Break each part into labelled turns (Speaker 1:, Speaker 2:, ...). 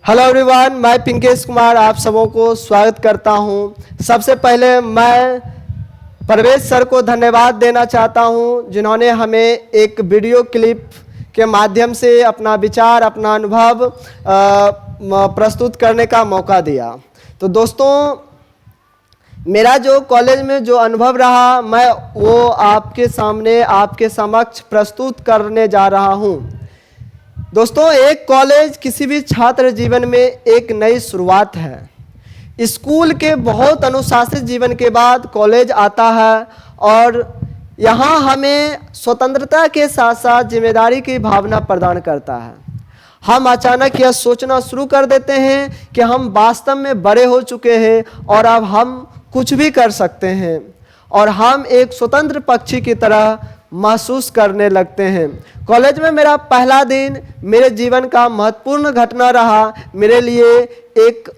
Speaker 1: Hello everyone, मैं पिंकेश कुमार आप सबों को स्वागत करता हूं। सबसे पहले मैं परवेश सर को धन्यवाद देना चाहता हूं, जिन्होंने हमें एक वीडियो क्लिप के माध्यम से अपना विचार, अपना अनुभव प्रस्तुत करने का मौका दिया। तो दोस्तों, मेरा जो कॉलेज में जो अनुभव रहा, मैं वो आपके सामने, आपके समक्ष प्रस्तुत करने जा रहा हूं। दोस्तों, एक कॉलेज किसी भी छात्र जीवन में एक नई शुरुआत है। स्कूल के बहुत अनुशासित जीवन के बाद कॉलेज आता है और यहाँ हमें स्वतंत्रता के साथ साथ जिम्मेदारी की भावना प्रदान करता है। हम अचानक यह सोचना शुरू कर देते हैं कि हम वास्तव में बड़े हो चुके हैं और अब हम कुछ भी कर सकते हैं और हम एक स्वतंत्र पक्षी की तरह महसूस करने लगते हैं। कॉलेज में मेरा पहला दिन मेरे जीवन का महत्वपूर्ण घटना रहा, मेरे लिए एक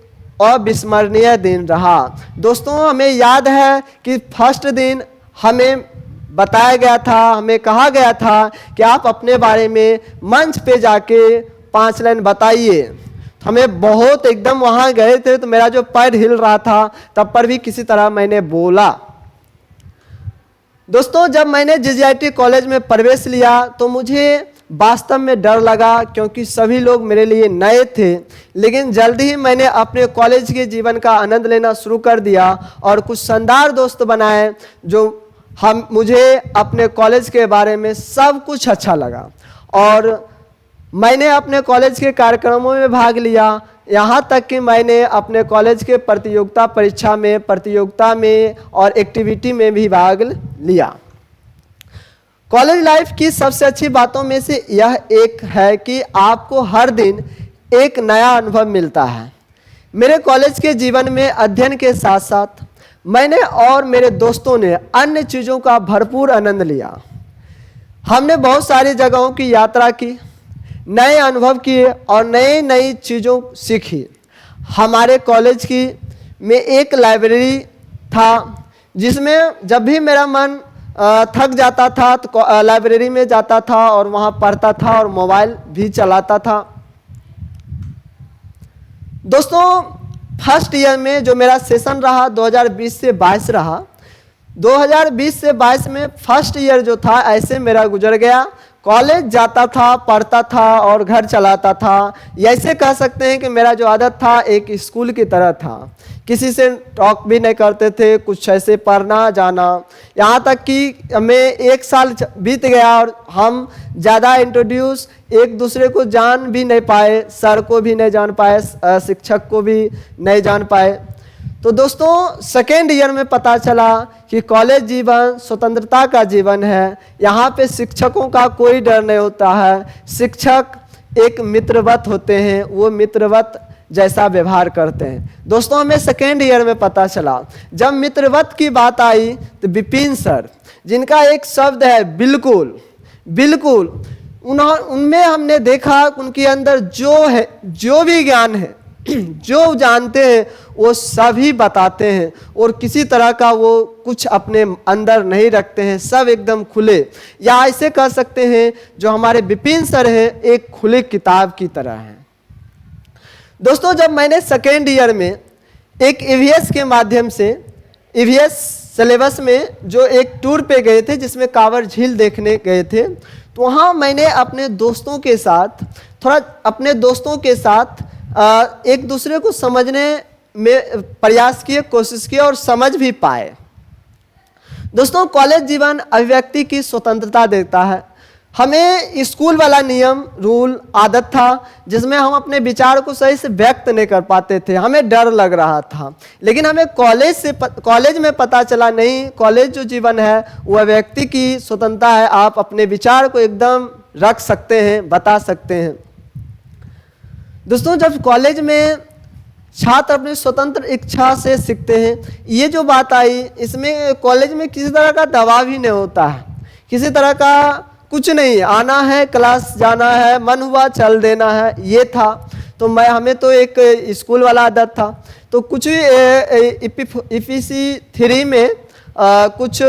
Speaker 1: अविस्मरणीय दिन रहा। दोस्तों, हमें याद है कि फर्स्ट दिन हमें बताया गया था, हमें कहा गया था कि आप अपने बारे में मंच पे जाके 5 लाइन बताइए। हमें बहुत एकदम वहाँ गए थे तो मेरा जो पैर हिल रहा था, तब पर भी किसी तरह मैंने बोला। दोस्तों, जब मैंने जीजीआईटी कॉलेज में प्रवेश लिया तो मुझे वास्तव में डर लगा, क्योंकि सभी लोग मेरे लिए नए थे। लेकिन जल्दी ही मैंने अपने कॉलेज के जीवन का आनंद लेना शुरू कर दिया और कुछ शानदार दोस्त बनाए, जो मुझे अपने कॉलेज के बारे में सब कुछ अच्छा लगा और मैंने अपने कॉलेज के कार्यक्रमों में भाग लिया। यहाँ तक कि मैंने अपने कॉलेज के प्रतियोगिता में और एक्टिविटी में भी भाग लिया। कॉलेज लाइफ की सबसे अच्छी बातों में से यह एक है कि आपको हर दिन एक नया अनुभव मिलता है। मेरे कॉलेज के जीवन में अध्ययन के साथ साथ मैंने और मेरे दोस्तों ने अन्य चीज़ों का भरपूर आनंद लिया। हमने बहुत सारी जगहों की यात्रा की, नए अनुभव किए और नई चीज़ों सीखी। हमारे कॉलेज में एक लाइब्रेरी था, जिसमें जब भी मेरा मन थक जाता था तो लाइब्रेरी में जाता था और वहाँ पढ़ता था और मोबाइल भी चलाता था। दोस्तों, फर्स्ट ईयर में जो मेरा सेशन रहा 2020 से 22 रहा। 2020 से 22 में फर्स्ट ईयर जो था ऐसे मेरा गुजर गया। कॉलेज जाता था, पढ़ता था और घर चलाता था। ऐसे कह सकते हैं कि मेरा जो आदत था एक स्कूल की तरह था। किसी से टॉक भी नहीं करते थे, कुछ ऐसे पढ़ना जाना। यहाँ तक कि हमें 1 साल बीत गया और हम ज़्यादा इंट्रोड्यूस एक दूसरे को जान भी नहीं पाए, सर को भी नहीं जान पाए, शिक्षक को भी नहीं जान पाए। तो दोस्तों, सेकेंड ईयर में पता चला कि कॉलेज जीवन स्वतंत्रता का जीवन है। यहाँ पे शिक्षकों का कोई डर नहीं होता है। शिक्षक एक मित्रवत होते हैं, वो मित्रवत जैसा व्यवहार करते हैं। दोस्तों, हमें सेकेंड ईयर में पता चला, जब मित्रवत की बात आई तो विपिन सर, जिनका एक शब्द है बिल्कुल, उनमें हमने देखा उनके अंदर जो है, जो भी ज्ञान है, जो जानते हैं वो सभी बताते हैं और किसी तरह का वो कुछ अपने अंदर नहीं रखते हैं। सब एकदम खुले, या ऐसे कह सकते हैं जो हमारे विपिन सर हैं एक खुले किताब की तरह हैं। दोस्तों, जब मैंने सेकेंड ईयर में एक ईवीएस के माध्यम से, ईवीएस सिलेबस में जो एक टूर पे गए थे जिसमें कांवर झील देखने गए थे, तो वहाँ मैंने अपने दोस्तों के साथ एक दूसरे को समझने में प्रयास किए, कोशिश किए और समझ भी पाए। दोस्तों, कॉलेज जीवन अभिव्यक्ति की स्वतंत्रता देता है। हमें स्कूल वाला नियम, रूल, आदत था जिसमें हम अपने विचार को सही से व्यक्त नहीं कर पाते थे, हमें डर लग रहा था। लेकिन हमें कॉलेज में पता चला, नहीं, कॉलेज जो जीवन है वह व्यक्ति की स्वतंत्रता है। आप अपने विचार को एकदम रख सकते हैं, बता सकते हैं। दोस्तों, जब कॉलेज में छात्र अपनी स्वतंत्र इच्छा से सीखते हैं, ये जो बात आई, इसमें कॉलेज में किसी तरह का दबाव ही नहीं होता है, किसी तरह का कुछ नहीं। आना है, क्लास जाना है, मन हुआ चल देना है, ये था। तो हमें तो एक स्कूल वाला आदत था। तो कुछ EPC 3 में कुछ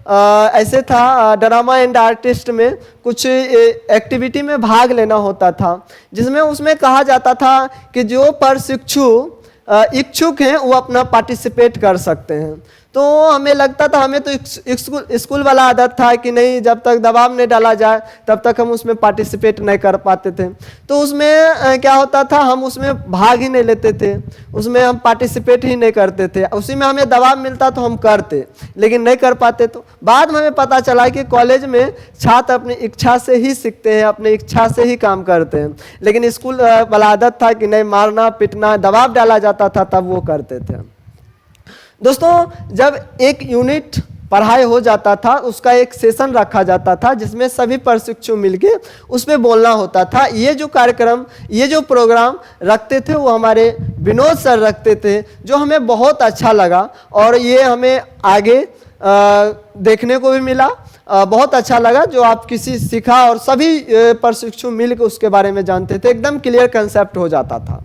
Speaker 1: ऐसे था, ड्रामा एंड आर्टिस्ट में कुछ एक्टिविटी में भाग लेना होता था, जिसमें उसमें कहा जाता था कि जो प्रशिक्षु इच्छुक हैं वो अपना पार्टिसिपेट कर सकते हैं। तो हमें लगता था, हमें तो स्कूल वाला आदत था कि नहीं, जब तक दबाव नहीं डाला जाए तब तक हम उसमें पार्टिसिपेट नहीं कर पाते थे। तो उसमें क्या होता था, हम उसमें भाग ही नहीं लेते थे, उसमें हम पार्टिसिपेट ही नहीं करते थे। उसी में हमें दबाव मिलता तो हम करते, लेकिन नहीं कर पाते। तो बाद में हमें पता चला कि कॉलेज में छात्र अपनी इच्छा से ही सीखते हैं, अपनी इच्छा से ही काम करते हैं, लेकिन स्कूल वाला आदत था कि नहीं, मारना पीटना, दबाव डाला जाता था तब वो करते थे। दोस्तों, जब एक यूनिट पढ़ाई हो जाता था, उसका एक सेशन रखा जाता था जिसमें सभी प्रशिक्षु मिलके उस पर बोलना होता था। ये जो कार्यक्रम, ये जो प्रोग्राम रखते थे वो हमारे विनोद सर रखते थे, जो हमें बहुत अच्छा लगा और ये हमें आगे देखने को भी मिला। बहुत अच्छा लगा जो आप किसी सीखा और सभी प्रशिक्षु मिलकर उसके बारे में जानते थे, एकदम क्लियर कंसेप्ट हो जाता था।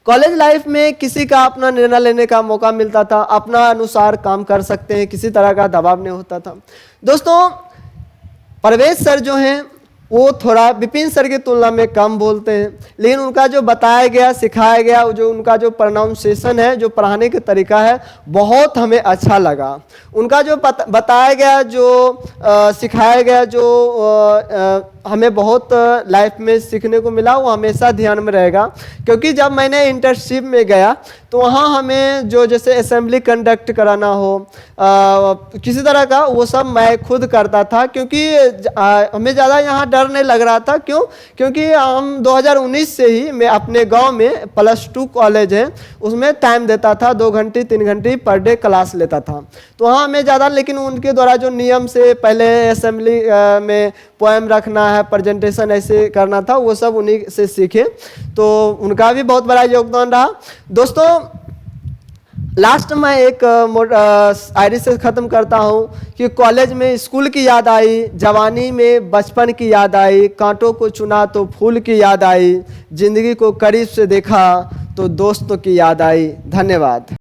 Speaker 1: कॉलेज लाइफ में किसी का अपना निर्णय लेने का मौका मिलता था, अपना अनुसार काम कर सकते हैं, किसी तरह का दबाव नहीं होता था। दोस्तों, परवेज सर जो हैं वो थोड़ा विपिन सर की तुलना में कम बोलते हैं, लेकिन उनका जो बताया गया, सिखाया गया, जो उनका जो प्रोनाउंसिएशन है, जो पढ़ाने का तरीका है, बहुत हमें अच्छा लगा। उनका जो बताया गया, जो सिखाया गया, जो हमें बहुत लाइफ में सीखने को मिला, वो हमेशा ध्यान में रहेगा। क्योंकि जब मैंने इंटर्नशिप में गया तो वहाँ हमें जो जैसे असेंबली कंडक्ट कराना हो, किसी तरह का, वो सब मैं खुद करता था। क्योंकि हमें ज़्यादा यहाँ डर नहीं लग रहा था। क्यों? क्योंकि हम 2019 से ही मैं अपने गांव में +2 कॉलेज है, उसमें टाइम देता था, 2 घंटे 3 घंटे पर डे क्लास लेता था। तो वहाँ हमें ज़्यादा, लेकिन उनके द्वारा जो नियम से पहले असेंबली में पोएम रखना है, प्रेजेंटेशन ऐसे करना था, वो सब उन्हीं से सीखे। तो उनका भी बहुत बड़ा योगदान रहा। दोस्तों, लास्ट में एक शायरी से ख़त्म करता हूँ कि कॉलेज में स्कूल की याद आई, जवानी में बचपन की याद आई, कांटों को चुना तो फूल की याद आई, जिंदगी को करीब से देखा तो दोस्तों की याद आई। धन्यवाद।